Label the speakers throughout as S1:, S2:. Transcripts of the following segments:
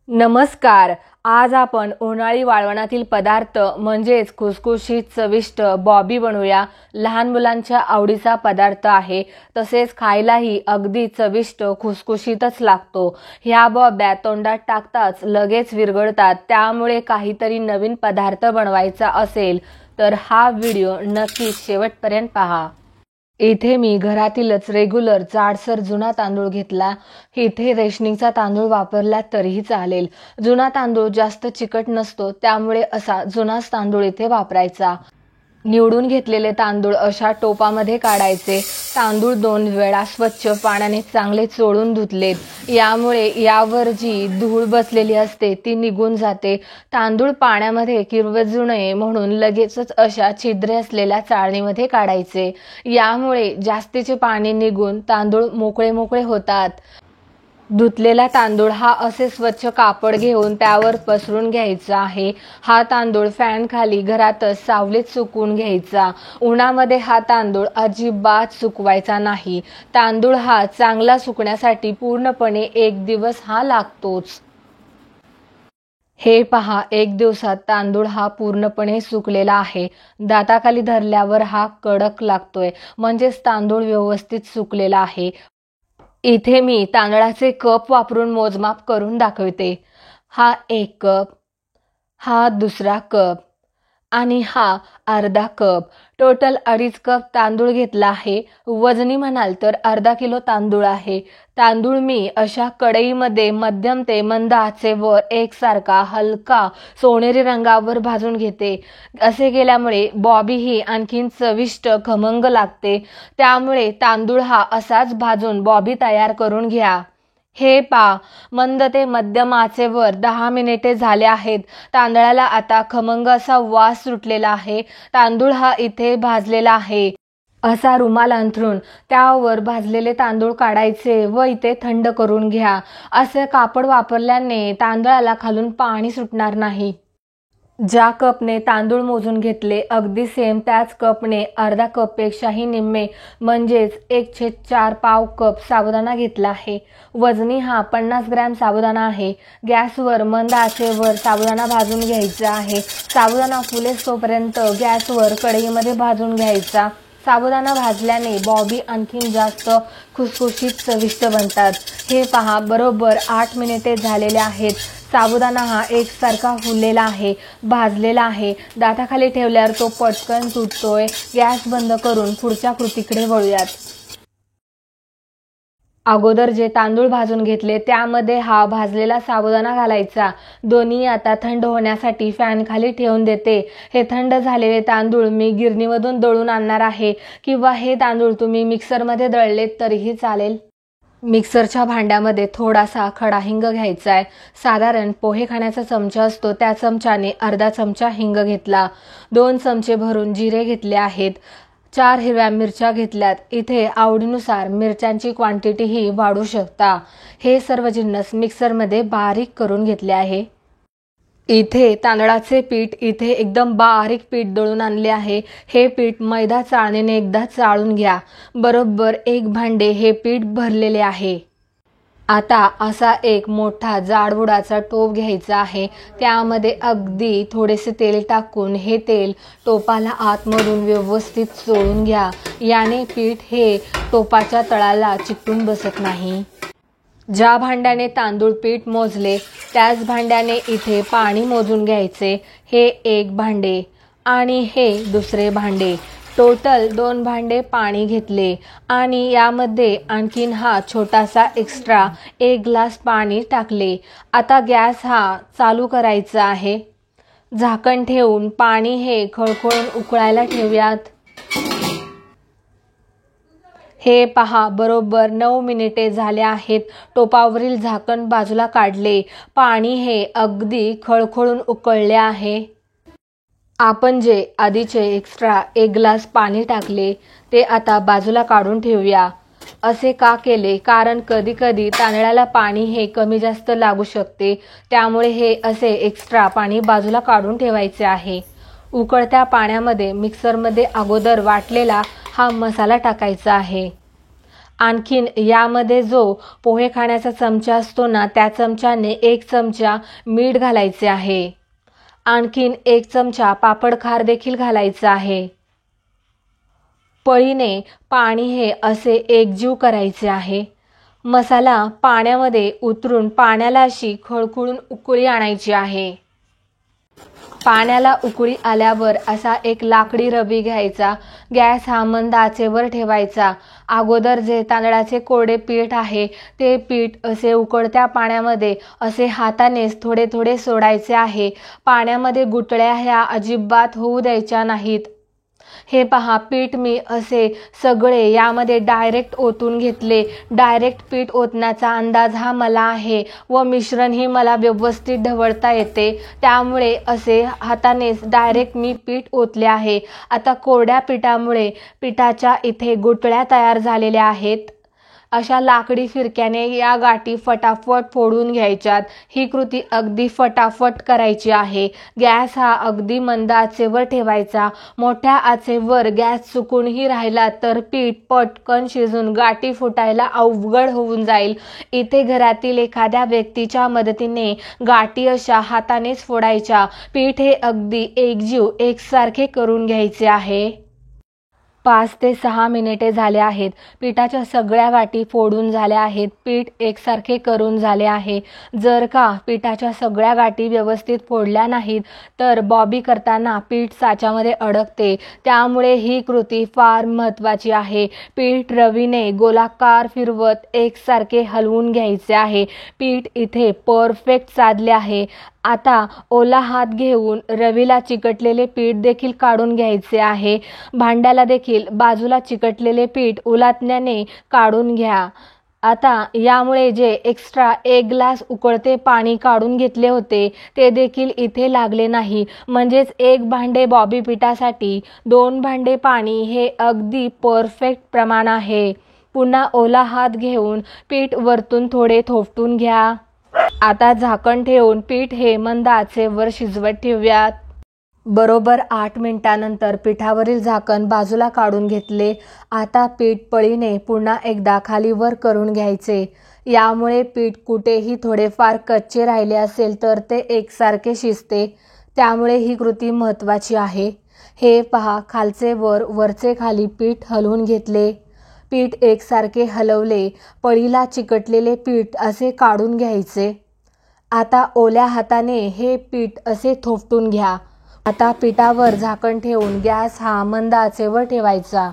S1: नमस्कार. आज आपण उन्हाळी वाळवणातील पदार्थ म्हणजेच खुसखुशीत चविष्ट बॉबी बनवूया. लहान मुलांच्या आवडीचा पदार्थ आहे, तसेच खायलाही अगदी चविष्ट खुसखुशीतच लागतो. ह्या बॉब्या तोंडात टाकताच लगेच विरघळतात. त्यामुळे काहीतरी नवीन पदार्थ बनवायचा असेल तर हा व्हिडिओ नक्कीच शेवटपर्यंत पहा. इथे मी घरातीलच रेग्युलर जाडसर जुना तांदूळ घेतला. इथे रेशनिंगचा तांदूळ वापरला तरीही चालेल. जुना तांदूळ जास्त चिकट नसतो, त्यामुळे असा जुनाच तांदूळ इथे वापरायचा. निवडून घेतलेले तांदूळ अशा टोपामध्ये काढायचे. तांदूळ 2 वेळा स्वच्छ पाण्याने चांगले चोळून धुतलेत. यामुळे यावर जी धूळ बसलेली असते ती निघून जाते. तांदूळ पाण्यामध्ये किरवजू नये म्हणून लगेचच अशा छिद्रे असलेल्या चाळणीमध्ये काढायचे. यामुळे जास्तीचे पाणी निघून तांदूळ मोकळे मोकळे होतात. धुतलेला तांदूळ हा असे स्वच्छ कापड घेऊन त्यावर पसरून घ्यायचा आहे. हा तांदूळ फॅन खाली घरातच सावलीत सुकवून घ्यायचा. उन्हामध्ये हा तांदूळ अजिबात सुकवायचा नाही. तांदूळ हा चांगला सुकण्यासाठी पूर्णपणे 1 दिवस हा लागतोच. हे पहा, 1 दिवसात तांदूळ हा पूर्णपणे सुकलेला आहे. दाताखाली धरल्यावर हा कडक लागतोय, म्हणजेच तांदूळ व्यवस्थित सुकलेला आहे. इथे मी तांदळाचे कप वापरून मोजमाप करून दाखवते. हा 1 कप, हा 2 कप आणि हा अर्धा कप. टोटल 2.5 कप तांदूळ घेतला आहे. वजनी म्हणाल तर अर्धा किलो तांदूळ आहे. तांदूळ मी अशा कढईमध्ये मध्यम ते मंद आचेवर एकसारखा हलका सोनेरी रंगावर भाजून घेते. असे केल्यामुळे बॉबी ही आणखीन चविष्ट खमंग लागते. त्यामुळे तांदूळ हा असाच भाजून बॉबी तयार करून घ्या. हे पहा, मंद ते मध्यम आचेवर 10 मिनिटे झाले आहेत. तांदळाला आता खमंग असा वास सुटलेला आहे. तांदूळ हा इथे भाजलेला आहे. असा रुमाल अंथरून त्यावर भाजलेले तांदूळ काढायचे व इथे थंड करून घ्या. असे कापड वापरल्याने तांदळाला खालून पाणी सुटणार नाही. ज्या कपने तांदूळ मोजून घेतले अगदी सेम त्याच कपने अर्धा कपपेक्षाही निम्मे म्हणजेच 1/4 पाव कप साबुदाणा घेतला आहे. वजनी हा 50 ग्रॅम साबुदाणा आहे. गॅसवर मंद आचेवर साबुदाणा भाजून घ्यायचा आहे. साबुदाणा फुलेसोपर्यंत गॅसवर कढईमध्ये भाजून घ्यायचा. साबुदाणा भाजल्याने बॉबी आणखीन जास्त खुसखुशीत चविष्ट बनतात. हे पहा, बरोबर 8 मिनिटे झालेले आहेत. साबुदाणा हा एकसारखा फुललेला आहे, भाजलेला आहे. दाताखाली ठेवल्यावर तो पटकन तुटतोय. गॅस बंद करून पुढच्या कृतीकडे वळूयात. अगोदर जे तांदूळ भाजून घेतले त्यामध्ये हा भाजलेला साबुदाणा घालायचा. दोन्ही आता थंड होण्यासाठी फॅन खाली ठेवून देते. हे थंड झालेले तांदूळ मी गिरणीमधून दळून आणणार आहे, किंवा हे तांदूळ तुम्ही मिक्सरमध्ये दळलेत तरीही चालेल. मिक्सरच्या भांड्यामध्ये थोडासा खडा हिंग घ्यायचा आहे. साधारण पोहे खाण्याचा चमचा असतो त्या चमच्याने अर्धा चमचा हिंग घेतला. 2 चमचे भरून जिरे घेतले आहेत. 4 हिरव्या मिरच्या घेतल्यात. इथे आवडीनुसार मिरच्यांची क्वांटिटीही वाढवू शकता. हे सर्व जिन्नस मिक्सरमध्ये बारीक करून घेतले आहे. इथे तांदळाचे पीठ इथे एकदम बारीक पीठ दळून आणले आहे. हे पीठ मैदा चाळणीने एकदा चाळून घ्या. बरोबर 1 भांडे हे पीठ भरलेले आहे. आता असा एक मोठा जाडबुडाचा टोप घ्यायचा आहे. त्यामध्ये अगदी थोडेसे तेल टाकून हे तेल टोपाला आतमधून व्यवस्थित चोळून घ्या. याने पीठ हे टोपाच्या तळाला चिकटून बसत नाही. ज्या भांड्याने तांदूळ पीठ मोजले त्याच भांड्याने इथे पाणी मोजून घ्यायचे. हे 1 भांडे आणि हे 2 भांडे. टोटल 2 भांडे पाणी घेतले आणि यामध्ये आणखीन हा छोटासा एक्स्ट्रा 1 ग्लास पाणी टाकले. आता गॅस हा चालू करायचा आहे. झाकण ठेवून पाणी हे खळखळून उकळायला ठेवूयात. हे पहा, बरोबर 9 मिनिटे झाले आहेत. टोपावरील झाकण बाजूला काढले. पाणी हे अगदी खळखळून उकळले आहे. आपण जे आधीचे एक्स्ट्रा 1 ग्लास पाणी टाकले ते आता बाजूला काढून ठेवूया. असे का केले? कारण कधी कधी तांदळाला पाणी हे कमी जास्त लागू शकते. त्यामुळे हे असे एक्स्ट्रा पाणी बाजूला काढून ठेवायचे आहे. उकळत्या पाण्यामध्ये मिक्सरमध्ये अगोदर वाटलेला हा मसाला टाकायचा आहे. आणखीन यामध्ये जो पोहे खाण्याचा चमचा असतो ना, त्या चमच्याने 1 चमचा मीठ घालायचे आहे. आणखीन 1 चमचा पापड खार देखील घालायचा आहे. पळीने पाणी हे असे एकजीव करायचे आहे. मसाला पाण्यामध्ये उतरून पाण्याला अशी खळखळून उकळी आणायची आहे. पाण्याला उकळी आल्यावर असा एक लाकडी रवी घ्यायचा. गॅस हा मंद आचेवर ठेवायचा. अगोदर जे तांदळाचे कोरडे पीठ आहे ते पीठ असे उकळत्या पाण्यामध्ये असे हातानेच थोडे थोडे सोडायचे आहे. पाण्यामध्ये गुठळ्या ह्या अजिबात होऊ द्यायच्या नाहीत. हे पहा, पीठ मी असे सगळे यामध्ये डायरेक्ट ओतून घेतले. डायरेक्ट पीठ ओतण्याचा अंदाज हा मला आहे व मिश्रण ही मला व्यवस्थित ढवळता येते. त्यामुळे असे हातानेच डायरेक्ट मी पीठ ओतले आहे. आता कोरड्या पिठामुळे पिठाच्या इथे गुठळ्या तयार झालेल्या आहेत. अशा लाकडी फिरक्याने या गाठी फटाफट फोडून घ्यायच्यात. ही कृती अगदी फटाफट करायची आहे. गॅस हा अगदी मंद आचेवर ठेवायचा. मोठ्या आचेवर गॅस चुकूनही राहिला तर पीठ पटकन शिजून गाठी फुटायला अवघड होऊन जाईल. इथे घरातील एखाद्या व्यक्तीच्या मदतीने गाठी अशा हातानेच फोडायच्या. पीठ हे अगदी एकजीव एकसारखे करून घ्यायचे आहे. 5 ते 6 मिनिटे झाले आहेत. पिठाच्या सगळ्या गाठी फोडून झाल्या आहेत. पीठ एकसारखे करून झाले आहे. जर का पिठाच्या सगळ्या गाठी व्यवस्थित फोडल्या नाहीत तर बॉबी करताना पीठ साच्यामध्ये अडकते. त्यामुळे ही कृती फार महत्त्वाची आहे. पीठ रवीने गोलाकार फिरवत एकसारखे हलवून घ्यायचे आहे. पीठ इथे परफेक्ट साधले आहे. आता ओला हात घेऊन रवीला चिकटलेले पीठ देखील काढून घ्यायचे आहे. भांड्याला देखील बाजूला चिकटलेले पीठ उलटण्याने काढून घ्या. आता यामुळे जे एक्स्ट्रा 1 ग्लास उकळते पाणी काढून घेतले होते ते देखील इथे लागले नाही. म्हणजेच 1 भांडे बॉबी पिठासाठी 2 भांडे पाणी हे अगदी परफेक्ट प्रमाण आहे. पुन्हा ओला हात घेऊन पीठ वरतून थोडे थोपटून घ्या. आता झाकण ठेवून पीठ हे मंद आचेवर शिजवत ठेवूयात. बरोबर 8 मिनिटांनंतर पिठावरील झाकण बाजूला काढून घेतले. आता पीठ पळीने पुन्हा एकदा खाली वर करून घ्यायचे. यामुळे पीठ कुठेही थोडेफार कच्चे राहिले असेल तर ते एकसारखे शिजते. त्यामुळे ही कृती महत्त्वाची आहे. हे पहा, खालचे वर वरचे खाली पीठ हलवून घेतले. पीठ एकसारखे हलवले. पळीला चिकटलेले पीठ असे काढून घ्यायचे. आता ओल्या हाताने हे पीठ असे थोपटून घ्या. आता पिठावर झाकण ठेवून गॅस हा मंद आचेवर ठेवायचा.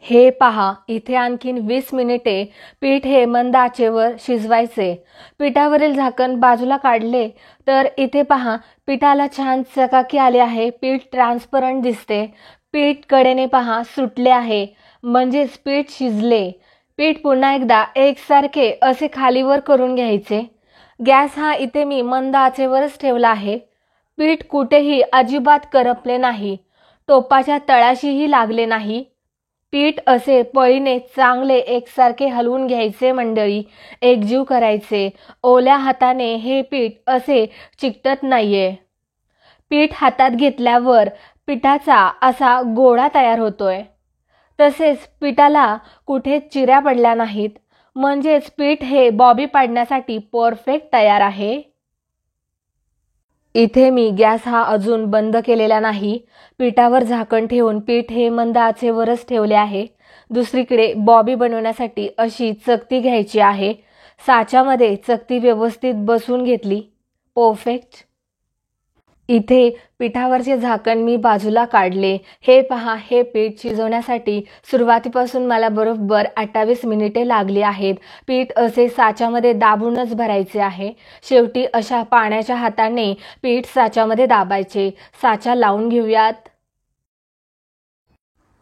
S1: हे पहा, इथे आणखीन 20 मिनिटे पीठ हे मंद आचेवर शिजवायचे. पिठावरील झाकण बाजूला काढले तर इथे पहा, पिठाला छान चकाकी आली आहे. पीठ ट्रान्सपरंट दिसते. पीठ कडेने पहा सुटले आहे. म्हणजेच पीठ शिजले. पीठ पुन्हा एकदा एकसारखे असे खालीवर करून घ्यायचे. गॅस हा इथे मी मंद आचेवरच ठेवला आहे. पीठ कुठेही अजिबात करपले नाही. टोपाच्या तळाशीही लागले नाही. पीठ असे पळीने चांगले एकसारखे हलवून घ्यायचे मंडळी. एकजीव करायचे. ओल्या हाताने हे पीठ असे चिकटत नाहीये. पीठ हातात घेतल्यावर पिठाचा असा गोळा तयार होतोय. तसेच पिठाला कुठे चिऱ्या पडल्या नाहीत. म्हणजेच पीठ हे बॉबी पाडण्यासाठी परफेक्ट तयार आहे. इथे मी गॅस हा अजून बंद केलेला नाही. पिठावर झाकण ठेवून पीठ हे मंद आचेवरच ठेवले आहे. दुसरीकडे बॉबी बनवण्यासाठी अशी चकती घ्यायची आहे. साच्यामध्ये चकती व्यवस्थित बसवून घेतली. परफेक्ट. इथे पिठावरचे झाकण मी बाजूला काढले. हे पहा, हे पीठ शिजवण्यासाठी सुरुवातीपासून मला बरोबर 28 मिनिटे लागली आहेत. पीठ असे साच्यामध्ये दाबूनच भरायचे आहे. शेवटी अशा पाण्याच्या हाताने पीठ साच्यामध्ये दाबायचे. साचा लावून घेऊयात.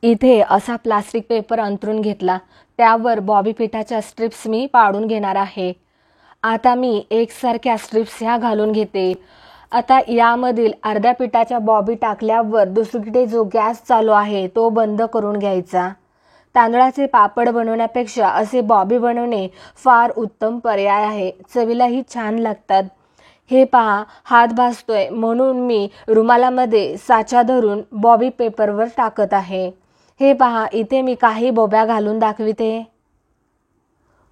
S1: इथे असा प्लास्टिक पेपर अंथरून घेतला. त्यावर बॉबी पिठाच्या स्ट्रिप्स मी पाडून घेणार आहे. आता मी एकसारख्या स्ट्रिप्स ह्या घालून घेते. आता यामधील अर्ध्या पिठाच्या बॉबी टाकल्यावर दुसरीकडे जो गॅस चालू आहे तो बंद करून घ्यायचा. तांदळाचे पापड बनवण्यापेक्षा असे बॉबी बनवणे फार उत्तम पर्याय आहे. चवीलाही छान लागतात. हे पहा, हात भाजतोय म्हणून मी रुमालामध्ये साचा धरून बॉबी पेपरवर टाकत आहे. हे पहा, इथे मी काही बोब्या घालून दाखविते.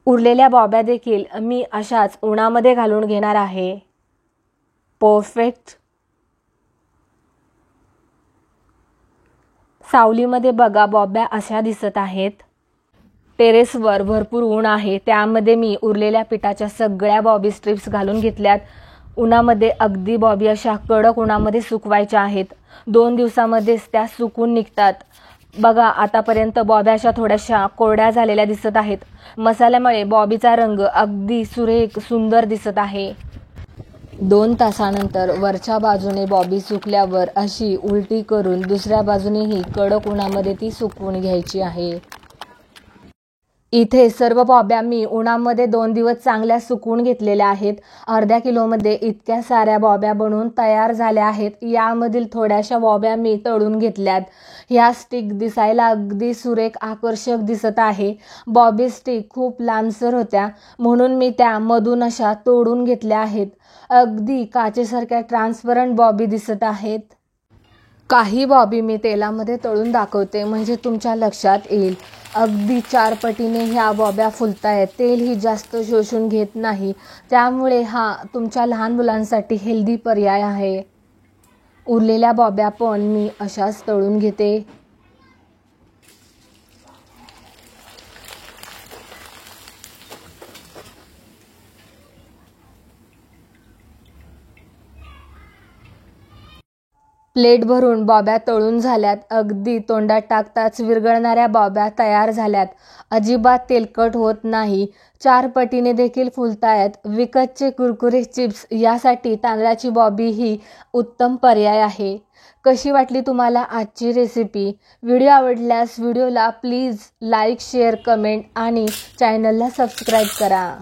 S1: उरलेल्या बॉब्या देखील मी अशाच उन्हामध्ये घालून घेणार आहे. परफेक्ट. सावलीमध्ये बघा बॉब्या अशा दिसत आहेत. टेरेसवर भरपूर ऊन आहे, त्यामध्ये मी उरलेल्या पिठाच्या सगळ्या बॉबी स्ट्रिप्स घालून घेतल्यात. उन्हामध्ये अगदी बॉबी अशा कडक उन्हामध्ये सुकवायच्या आहेत. 2 दिवसामध्येच त्या सुकून निघतात. बघा आतापर्यंत बॉब्या अशा थोड्याशा कोरड्या झालेल्या दिसत आहेत. मसाल्यामुळे बॉबीचा रंग अगदी सुरेख सुंदर दिसत आहे. 2 तासानंतर वरच्या बाजूने बॉबी सुकल्यावर अशी उलटी करून दुसऱ्या बाजूनेही कडक उन्हामध्ये ती सुकवून घ्यायची आहे. इथे सर्व बॉब्या मी उन्हामध्ये 2 दिवस चांगल्या सुकवून घेतलेल्या आहेत. अर्ध्या किलोमध्ये इतक्या साऱ्या बॉब्या बनवून तयार झाल्या आहेत. यामधील थोड्याशा बॉब्या मी तळून घेतल्यात. ह्या स्टिक दिसायला अगदी सुरेख आकर्षक दिसत आहे. बॉबी स्टिक खूप लांबसर होत्या म्हणून मी त्या मधून अशा तोडून घेतल्या आहेत. अगदी काचेसारख्या ट्रान्सपरंट बॉबी दिसत आहेत. काही बॉबी मी तेलामध्ये तळून दाखवते म्हणजे तुमच्या लक्षात येईल. अगदी 4 पटीने ह्या बॉब्या फुलतायत. तेलही जास्त शोषून घेत नाही, त्यामुळे हा तुमच्या लहान मुलांसाठी हेल्दी पर्याय आहे. उरलेल्या बॉब्या पण मी अशाच तळून घेते. प्लेट भरून बॉब्या तळून झाल्यात. अगदी तोंडात टाकताच विरघळणाऱ्या बॉब्या तयार झाल्यात. अजिबात तेलकट होत नाही. 4 पटीने देखील फुलतायत. विकतचे कुरकुरे चिप्स यासाठी तांदळाची बॉबी ही उत्तम पर्याय आहे. कशी वाटली तुम्हाला आजची रेसिपी? व्हिडिओ आवडल्यास व्हिडिओला प्लीज लाईक, शेअर, कमेंट आणि चॅनलला सबस्क्राईब करा.